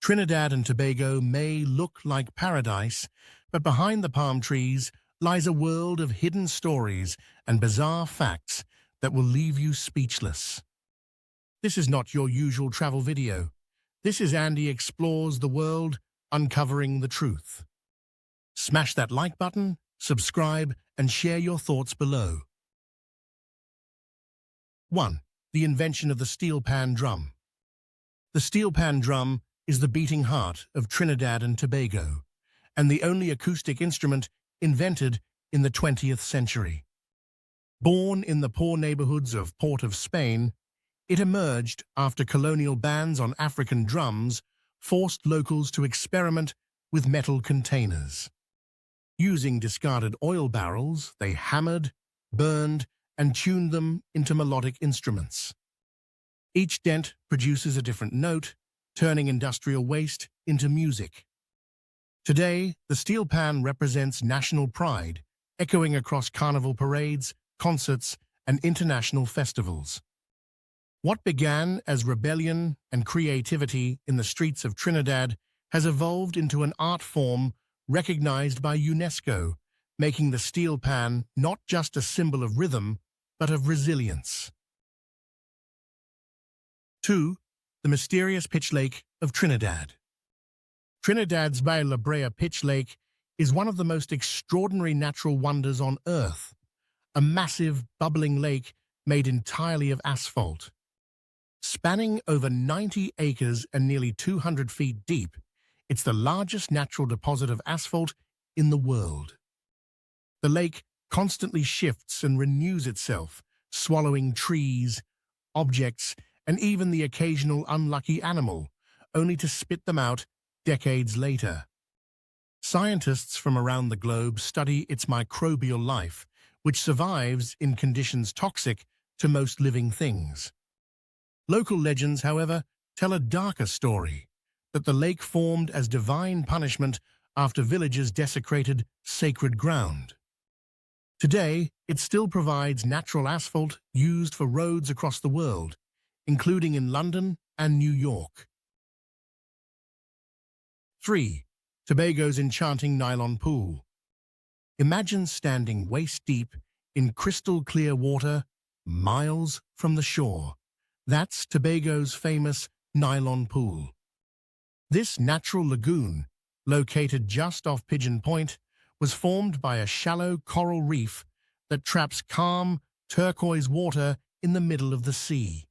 Trinidad and Tobago may look like paradise, but behind the palm trees lies a world of hidden stories and bizarre facts that will leave you speechless. This is not your usual travel video. This is Andy Explores the World, Uncovering the Truth. Smash that like button, subscribe, and share your thoughts below. 1. The invention of the steel pan drum. The steel pan drum is the beating heart of Trinidad and Tobago, and the only acoustic instrument invented in the 20th century. Born in the poor neighborhoods of Port of Spain, it emerged after colonial bans on African drums forced locals to experiment with metal containers. Using discarded oil barrels, they hammered, burned, and tuned them into melodic instruments. Each dent produces a different note, turning industrial waste into music. Today, the steel pan represents national pride, echoing across carnival parades, concerts, and international festivals. What began as rebellion and creativity in the streets of Trinidad has evolved into an art form recognized by UNESCO, making the steel pan not just a symbol of rhythm, but of resilience. 2. The mysterious pitch lake of Trinidad. Trinidad's Bay La Brea Pitch Lake is one of the most extraordinary natural wonders on Earth, a massive, bubbling lake made entirely of asphalt. Spanning over 90 acres and nearly 200 feet deep, it's the largest natural deposit of asphalt in the world. The lake constantly shifts and renews itself, swallowing trees, objects, and even the occasional unlucky animal, only to spit them out decades later. Scientists from around the globe study its microbial life, which survives in conditions toxic to most living things. Local legends, however, tell a darker story, that the lake formed as divine punishment after villagers desecrated sacred ground. Today, it still provides natural asphalt used for roads across the world, including in London and New York. 3. Tobago's enchanting nylon pool. Imagine standing waist-deep in crystal-clear water miles from the shore. That's Tobago's famous nylon pool. This natural lagoon, located just off Pigeon Point, was formed by a shallow coral reef that traps calm, turquoise water in the middle of the sea.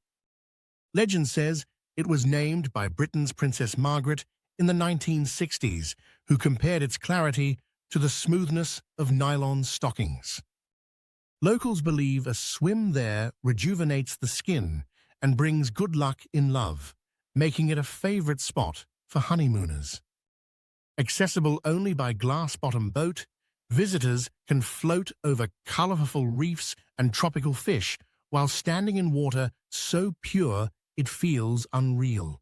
Legend says it was named by Britain's Princess Margaret in the 1960s, who compared its clarity to the smoothness of nylon stockings. Locals believe a swim there rejuvenates the skin and brings good luck in love, making it a favorite spot for honeymooners. Accessible only by glass-bottom boat, visitors can float over colorful reefs and tropical fish while standing in water so pure it feels unreal.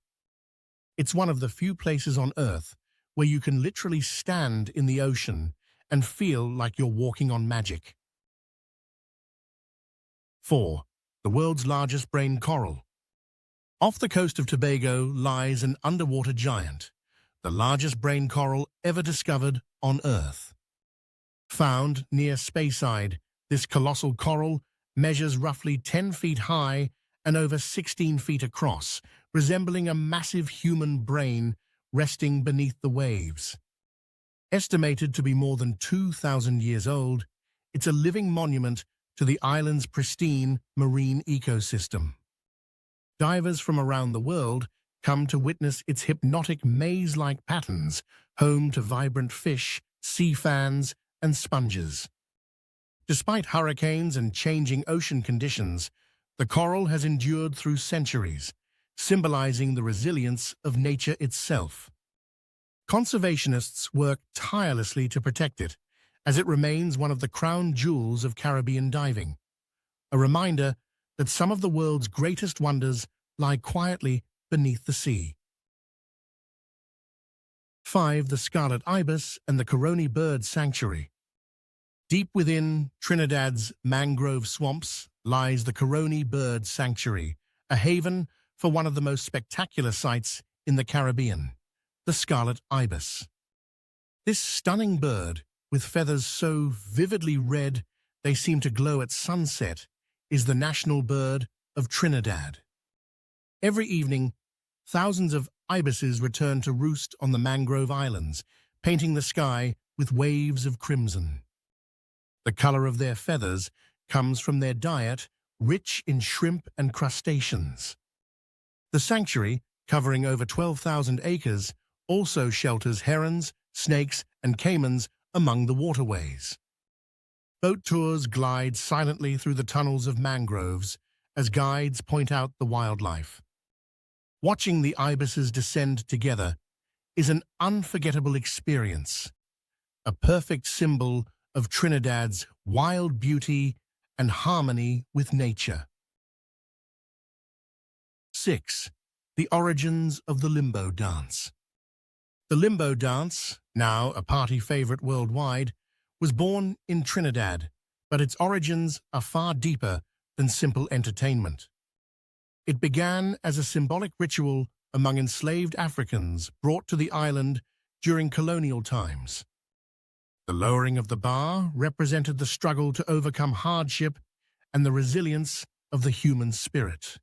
It's one of the few places on Earth where you can literally stand in the ocean and feel like you're walking on magic. 4. The world's largest brain coral. Off the coast of Tobago lies an underwater giant, the largest brain coral ever discovered on Earth. Found near Speyside, this colossal coral measures roughly 10 feet high and over 16 feet across, resembling a massive human brain resting beneath the waves. Estimated to be more than 2,000 years old, it's a living monument to the island's pristine marine ecosystem. Divers from around the world come to witness its hypnotic maze-like patterns, home to vibrant fish, sea fans, and sponges. Despite hurricanes and changing ocean conditions, the coral has endured through centuries, symbolizing the resilience of nature itself. Conservationists work tirelessly to protect it, as it remains one of the crown jewels of Caribbean diving. A reminder that some of the world's greatest wonders lie quietly beneath the sea. 5. The Scarlet Ibis and the Coroni Bird Sanctuary. Deep within Trinidad's mangrove swamps lies the Coroni Bird Sanctuary, a haven for one of the most spectacular sights in the Caribbean. the scarlet ibis. This stunning bird, with feathers so vividly red they seem to glow at sunset, is the national bird of Trinidad. Every evening, thousands of ibises return to roost on the mangrove islands, painting the sky with waves of crimson. The color of their feathers comes from their diet, rich in shrimp and crustaceans. The sanctuary, covering over 12,000 acres, also shelters herons, snakes, and caimans among the waterways. Boat tours glide silently through the tunnels of mangroves as guides point out the wildlife. Watching the ibises descend together is an unforgettable experience, a perfect symbol of Trinidad's wild beauty and harmony with nature. 6. The origins of the limbo dance. The limbo dance, now a party favorite worldwide, was born in Trinidad, but its origins are far deeper than simple entertainment. It began as a symbolic ritual among enslaved Africans brought to the island during colonial times. The lowering of the bar represented the struggle to overcome hardship and the resilience of the human spirit.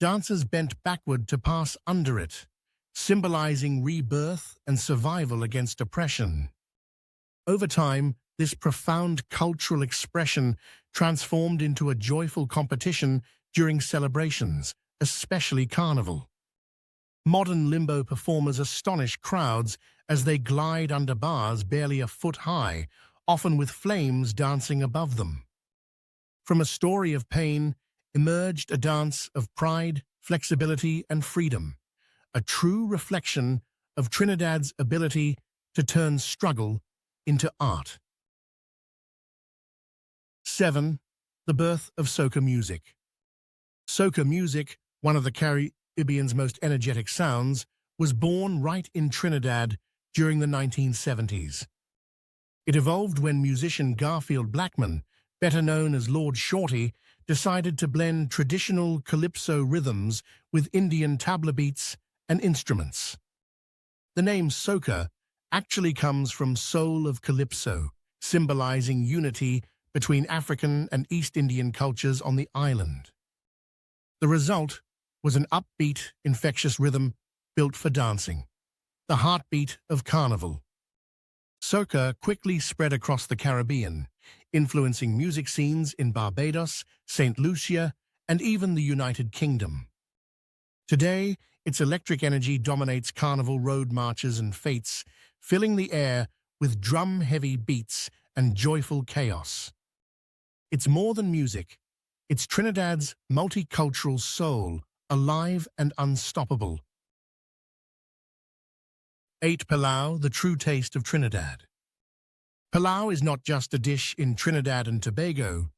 Dancers bent backward to pass under it, symbolizing rebirth and survival against oppression. Over time, this profound cultural expression transformed into a joyful competition during celebrations, especially Carnival. Modern limbo performers astonish crowds as they glide under bars barely a foot high, often with flames dancing above them. From a story of pain emerged a dance of pride, flexibility, and freedom, a true reflection of Trinidad's ability to turn struggle into art. 7. The birth of soca music. Soca music, one of the Caribbean's most energetic sounds, was born right in Trinidad during the 1970s. It evolved when musician Garfield Blackman, better known as Lord Shorty, decided to blend traditional calypso rhythms with Indian tabla beats and instruments. The name soca actually comes from soul of calypso, symbolizing unity between African and East Indian cultures on the island. The result was an upbeat, infectious rhythm built for dancing, the heartbeat of Carnival. Soca quickly spread across the Caribbean, influencing music scenes in Barbados, St. Lucia, and even the United Kingdom. Today, its electric energy dominates Carnival road marches and fetes, filling the air with drum-heavy beats and joyful chaos. It's more than music. It's Trinidad's multicultural soul, alive and unstoppable. 8. Pilau, the true taste of Trinidad. Pilau is not just a dish in Trinidad and Tobago.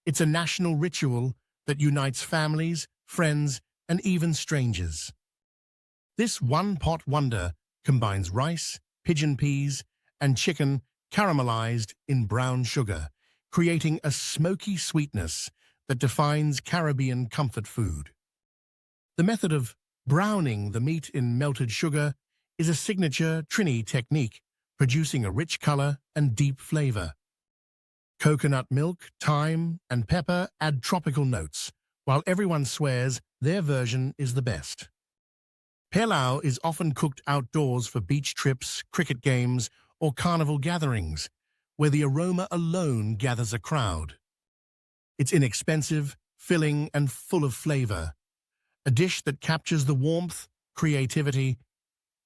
It's a national ritual that unites families, friends, and even strangers. This one-pot wonder combines rice, pigeon peas, and chicken caramelized in brown sugar, creating a smoky sweetness that defines Caribbean comfort food. The method of browning the meat in melted sugar is a signature Trini technique, producing a rich color and deep flavor. Coconut milk, thyme, and pepper add tropical notes, while everyone swears their version is the best. Pilau is often cooked outdoors for beach trips, cricket games, or carnival gatherings, where the aroma alone gathers a crowd. It's inexpensive, filling, and full of flavor, a dish that captures the warmth, creativity,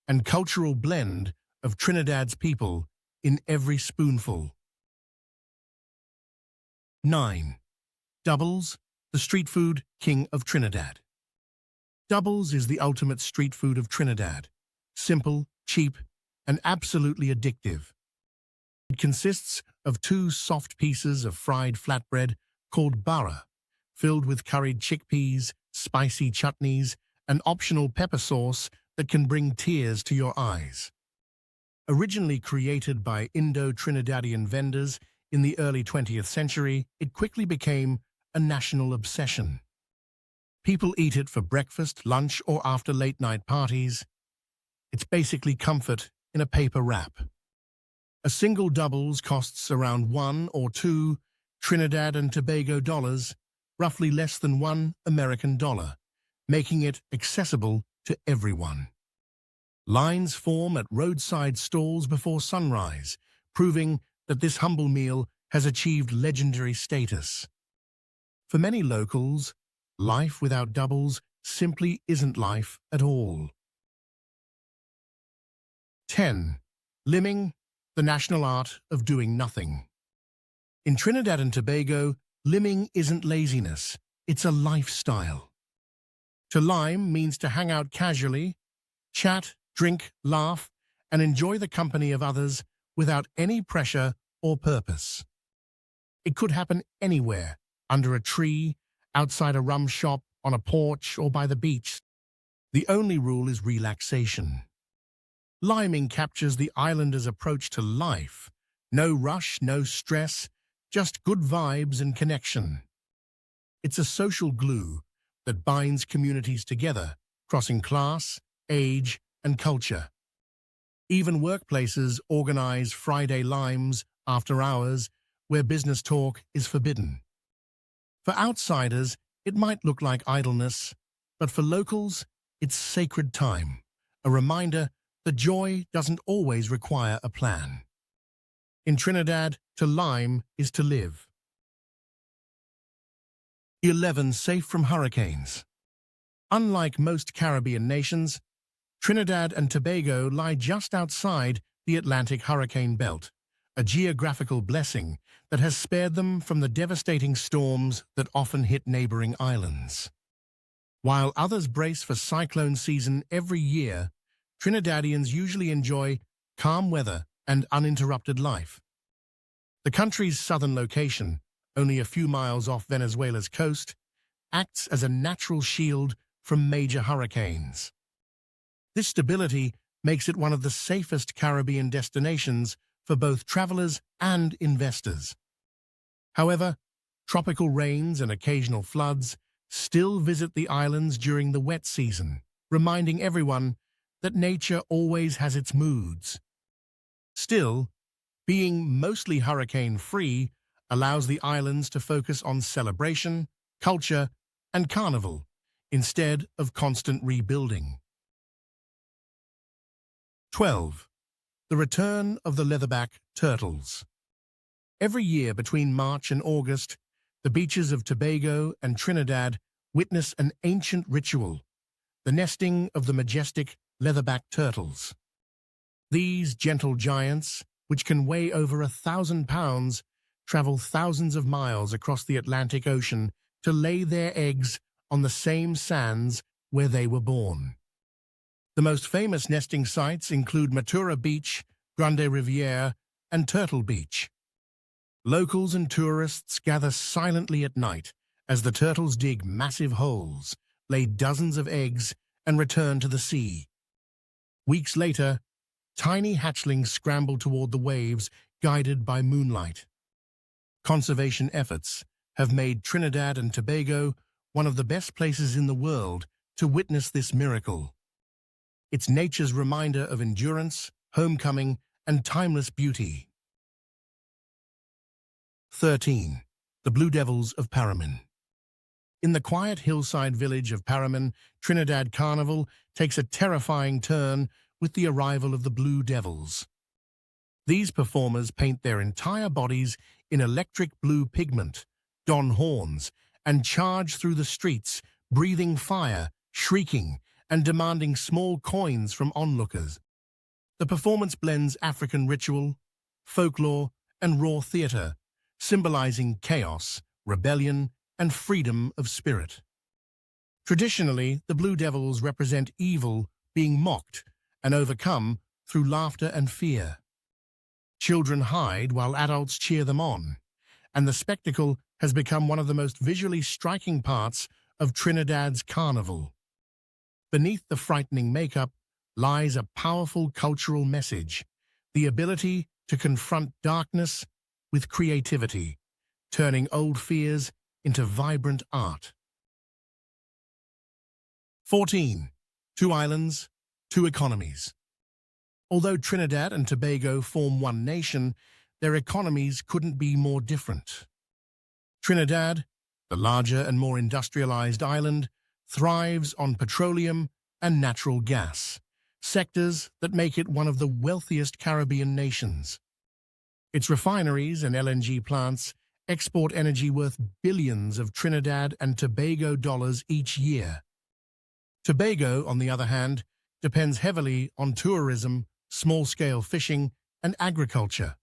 and cultural blend of Trinidad's people in every spoonful. 9. Doubles, the street food king of Trinidad. Doubles is the ultimate street food of Trinidad, simple, cheap, and absolutely addictive. It consists of 2 soft pieces of fried flatbread called bara, filled with curried chickpeas, spicy chutneys, and optional pepper sauce that can bring tears to your eyes. Originally created by Indo-Trinidadian vendors in the early 20th century, it quickly became a national obsession. People eat it for breakfast, lunch, or after late-night parties. It's basically comfort in a paper wrap. A single doubles costs around 1 or 2 Trinidad and Tobago dollars, roughly less than $1 American, making it accessible to everyone. Lines form at roadside stalls before sunrise, proving that this humble meal has achieved legendary status. For many locals, life without doubles simply isn't life at all. 10. Limming, the national art of doing nothing. In Trinidad and Tobago, limming isn't laziness, it's a lifestyle. To lime means to hang out casually, chat, drink, laugh, and enjoy the company of others without any pressure or purpose. It could happen anywhere, under a tree, outside a rum shop, on a porch, or by the beach. The only rule is relaxation. Liming captures the islanders' approach to life. No rush, no stress, just good vibes and connection. It's a social glue that binds communities together, crossing class, age, and culture. Even workplaces organize Friday limes after hours where business talk is forbidden. For outsiders, it might look like idleness, but for locals, it's sacred time, a reminder that joy doesn't always require a plan. In Trinidad, to lime is to live. 11. Safe from hurricanes. Unlike most Caribbean nations, Trinidad and Tobago lie just outside the Atlantic hurricane belt, a geographical blessing that has spared them from the devastating storms that often hit neighboring islands. While others brace for cyclone season every year, Trinidadians usually enjoy calm weather and uninterrupted life. The country's southern location, only a few miles off Venezuela's coast, acts as a natural shield from major hurricanes. This stability makes it one of the safest Caribbean destinations for both travelers and investors. However, tropical rains and occasional floods still visit the islands during the wet season, reminding everyone that nature always has its moods. Still, being mostly hurricane-free allows the islands to focus on celebration, culture, and carnival, instead of constant rebuilding. 12. The return of the leatherback turtles. Every year between March and August, the beaches of Tobago and Trinidad witness an ancient ritual, the nesting of the majestic leatherback turtles. These gentle giants, which can weigh over 1,000 pounds, travel thousands of miles across the Atlantic Ocean to lay their eggs on the same sands where they were born. The most famous nesting sites include Matura Beach, Grande Riviere, and Turtle Beach. Locals and tourists gather silently at night as the turtles dig massive holes, lay dozens of eggs, and return to the sea. Weeks later, tiny hatchlings scramble toward the waves, guided by moonlight. Conservation efforts have made Trinidad and Tobago one of the best places in the world to witness this miracle. It's nature's reminder of endurance, homecoming, and timeless beauty. 13. The Blue Devils of Paramin. In the quiet hillside village of Paramin, Trinidad Carnival takes a terrifying turn with the arrival of the Blue Devils. These performers paint their entire bodies in electric blue pigment, don horns, and charge through the streets, breathing fire, shrieking, and demanding small coins from onlookers. The performance blends African ritual, folklore, and raw theater, symbolizing chaos, rebellion, and freedom of spirit. Traditionally, the Blue Devils represent evil being mocked and overcome through laughter and fear. Children hide while adults cheer them on, and the spectacle has become one of the most visually striking parts of Trinidad's carnival. Beneath the frightening makeup lies a powerful cultural message, the ability to confront darkness with creativity, turning old fears into vibrant art. 14. Two islands, two economies. Although Trinidad and Tobago form one nation, their economies couldn't be more different. Trinidad, the larger and more industrialized island, thrives on petroleum and natural gas, sectors that make it one of the wealthiest Caribbean nations. Its refineries and LNG plants export energy worth billions of Trinidad and Tobago dollars each year. Tobago, on the other hand, depends heavily on tourism, small-scale fishing, and agriculture.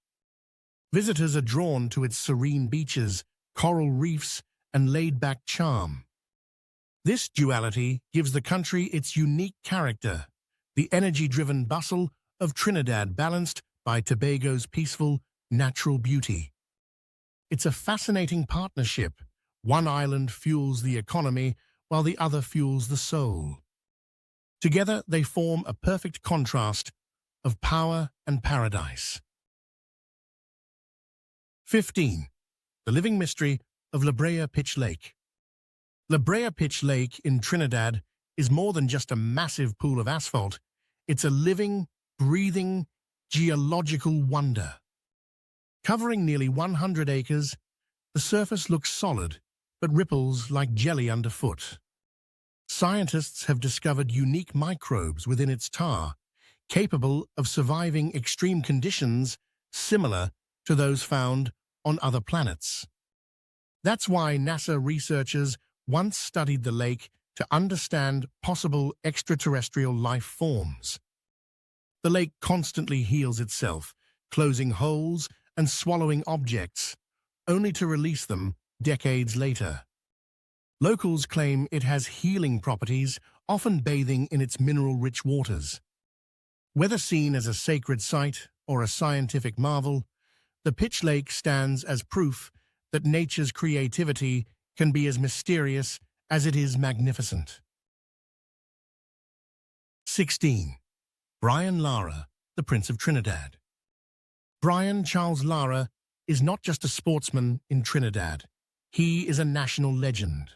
Visitors are drawn to its serene beaches, coral reefs, and laid-back charm. This duality gives the country its unique character, the energy-driven bustle of Trinidad balanced by Tobago's peaceful, natural beauty. It's a fascinating partnership. One island fuels the economy, while the other fuels the soul. Together, they form a perfect contrast of power and paradise. 15. The living mystery of La Brea Pitch Lake. La Brea Pitch Lake in Trinidad is more than just a massive pool of asphalt. It's a living, breathing, geological wonder. Covering nearly 100 acres, the surface looks solid, but ripples like jelly underfoot. Scientists have discovered unique microbes within its tar, capable of surviving extreme conditions similar to those found on other planets. That's why NASA researchers once studied the lake to understand possible extraterrestrial life forms. The lake constantly heals itself, closing holes and swallowing objects, only to release them decades later. Locals claim it has healing properties, often bathing in its mineral-rich waters. Whether seen as a sacred site or a scientific marvel, the Pitch Lake stands as proof that nature's creativity can be as mysterious as it is magnificent. 16. Brian Lara, the Prince of Trinidad. Brian Charles Lara is not just a sportsman in Trinidad. He is a national legend.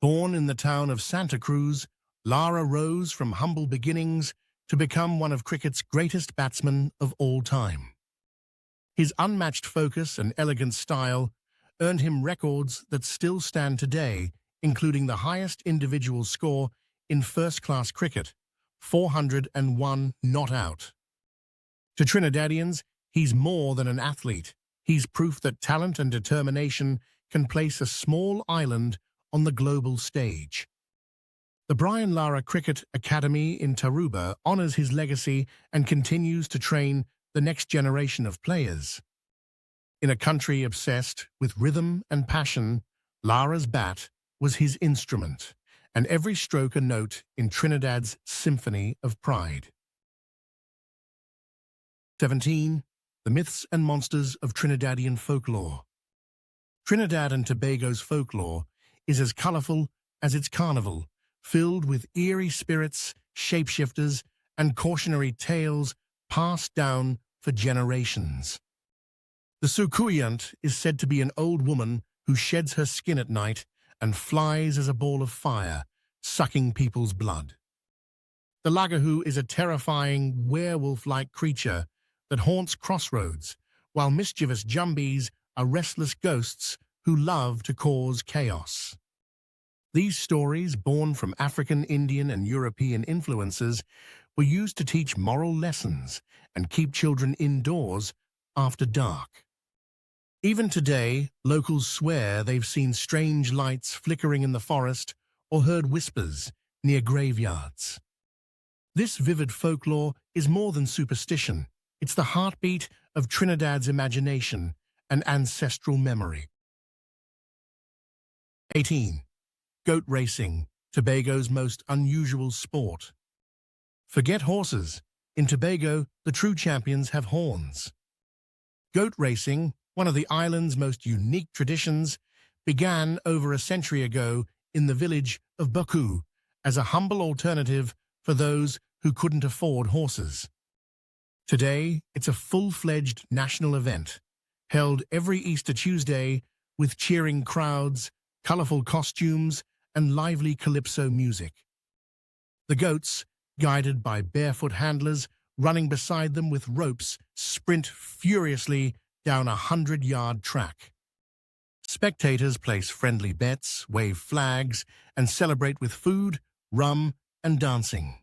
Born in the town of Santa Cruz, Lara rose from humble beginnings to become one of cricket's greatest batsmen of all time. His unmatched focus and elegant style earned him records that still stand today, including the highest individual score in first-class cricket, 401 not out. To Trinidadians, he's more than an athlete. He's proof that talent and determination can place a small island on the global stage. The Brian Lara Cricket Academy in Tarouba honors his legacy and continues to train the next generation of players. In a country obsessed with rhythm and passion, Lara's bat was his instrument, and every stroke a note in Trinidad's symphony of pride. 17. The myths and monsters of Trinidadian folklore. Trinidad and Tobago's folklore is as colorful as its carnival, filled with eerie spirits, shapeshifters, and cautionary tales passed down for generations. The Sukuyant is said to be an old woman who sheds her skin at night and flies as a ball of fire, sucking people's blood. The Lagahu is a terrifying werewolf-like creature that haunts crossroads, while mischievous Jumbies are restless ghosts who love to cause chaos. These stories, born from African, Indian, and European influences, were used to teach moral lessons and keep children indoors after dark. Even today, locals swear they've seen strange lights flickering in the forest or heard whispers near graveyards. This vivid folklore is more than superstition. It's the heartbeat of Trinidad's imagination and ancestral memory. 18. Goat racing, Tobago's most unusual sport. Forget horses. In Tobago, the true champions have horns. Goat racing, one of the island's most unique traditions, began over a century ago in the village of Baku as a humble alternative for those who couldn't afford horses. Today, it's a full-fledged national event, held every Easter Tuesday with cheering crowds, colorful costumes, and lively calypso music. The goats, guided by barefoot handlers, running beside them with ropes, sprint furiously down a 100-yard track. Spectators place friendly bets, wave flags, and celebrate with food, rum, and dancing.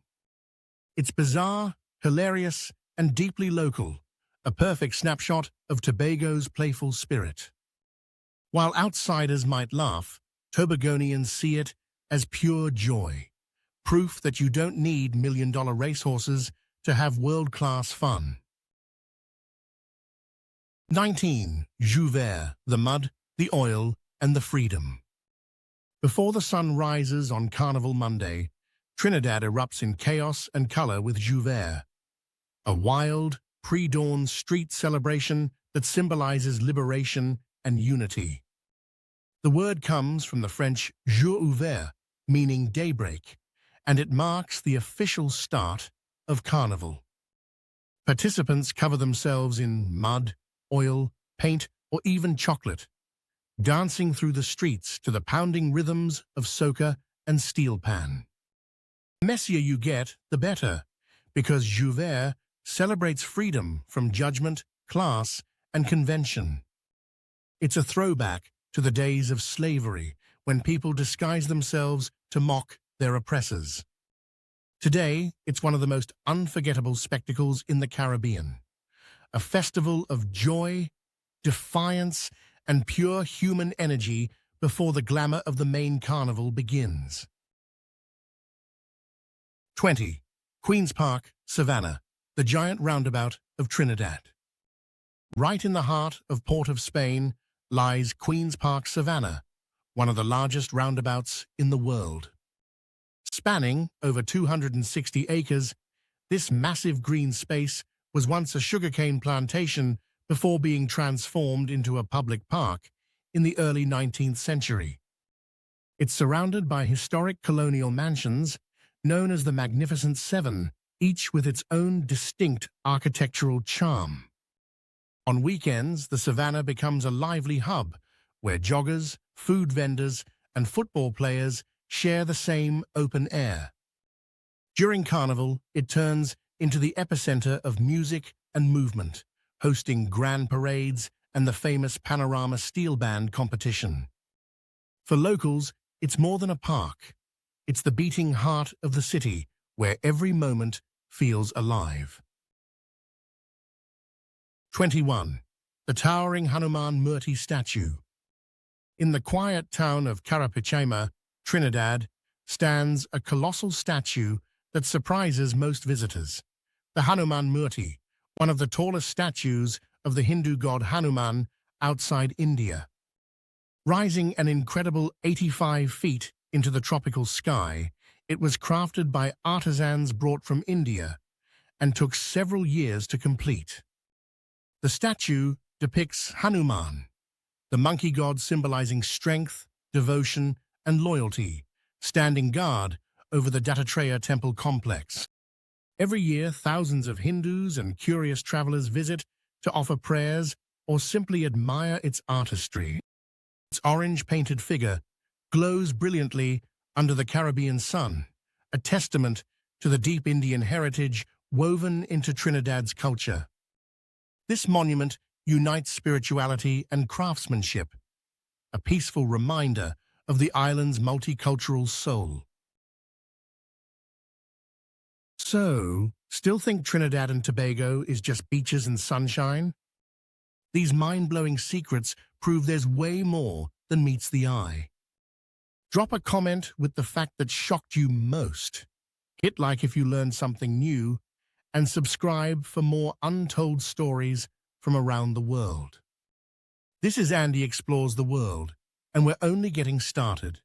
It's bizarre, hilarious, and deeply local, a perfect snapshot of Tobago's playful spirit. While outsiders might laugh, Tobagonians see it as pure joy, proof that you don't need million-dollar racehorses to have world-class fun. 19. Jouvert, the mud, the oil, and the freedom. Before the sun rises on Carnival Monday, Trinidad erupts in chaos and color with Jouvert, a wild, pre-dawn street celebration that symbolizes liberation and unity. The word comes from the French jour ouvert, meaning daybreak, and it marks the official start of Carnival. Participants cover themselves in mud, oil, paint, or even chocolate, dancing through the streets to the pounding rhythms of soca and steel pan. The messier you get, the better, because Jouvert celebrates freedom from judgment, class, and convention. It's a throwback to the days of slavery, when people disguised themselves to mock their oppressors. Today, it's one of the most unforgettable spectacles in the Caribbean, a festival of joy, defiance, and pure human energy before the glamour of the main carnival begins. 20. Queen's Park, Savannah, the giant roundabout of Trinidad. Right in the heart of Port of Spain lies Queen's Park, Savannah, one of the largest roundabouts in the world. Spanning over 260 acres, this massive green space was once a sugarcane plantation before being transformed into a public park in the early 19th century. It's surrounded by historic colonial mansions known as the Magnificent Seven, each with its own distinct architectural charm. On weekends, the Savannah becomes a lively hub where joggers, food vendors, and football players share the same open air. During Carnival, it turns into the epicenter of music and movement, hosting grand parades and the famous Panorama Steel Band competition. For locals, it's more than a park. It's the beating heart of the city, where every moment feels alive. 21. The towering Hanuman Murti statue. In the quiet town of Carapicema, Trinidad, stands a colossal statue that surprises most visitors. The Hanuman Murti, one of the tallest statues of the Hindu god Hanuman outside India. Rising an incredible 85 feet into the tropical sky, it was crafted by artisans brought from India and took several years to complete. The statue depicts Hanuman, the monkey god symbolizing strength, devotion, and loyalty, standing guard over the Dattatreya temple complex. Every year, thousands of Hindus and curious travelers visit to offer prayers or simply admire its artistry. Its orange-painted figure glows brilliantly under the Caribbean sun, a testament to the deep Indian heritage woven into Trinidad's culture. This monument unites spirituality and craftsmanship, a peaceful reminder of the island's multicultural soul. So, still think Trinidad and Tobago is just beaches and sunshine? These mind-blowing secrets prove there's way more than meets the eye. Drop a comment with the fact that shocked you most. Hit like if you learned something new, and subscribe for more untold stories from around the world. This is Andy Explores the World, and we're only getting started.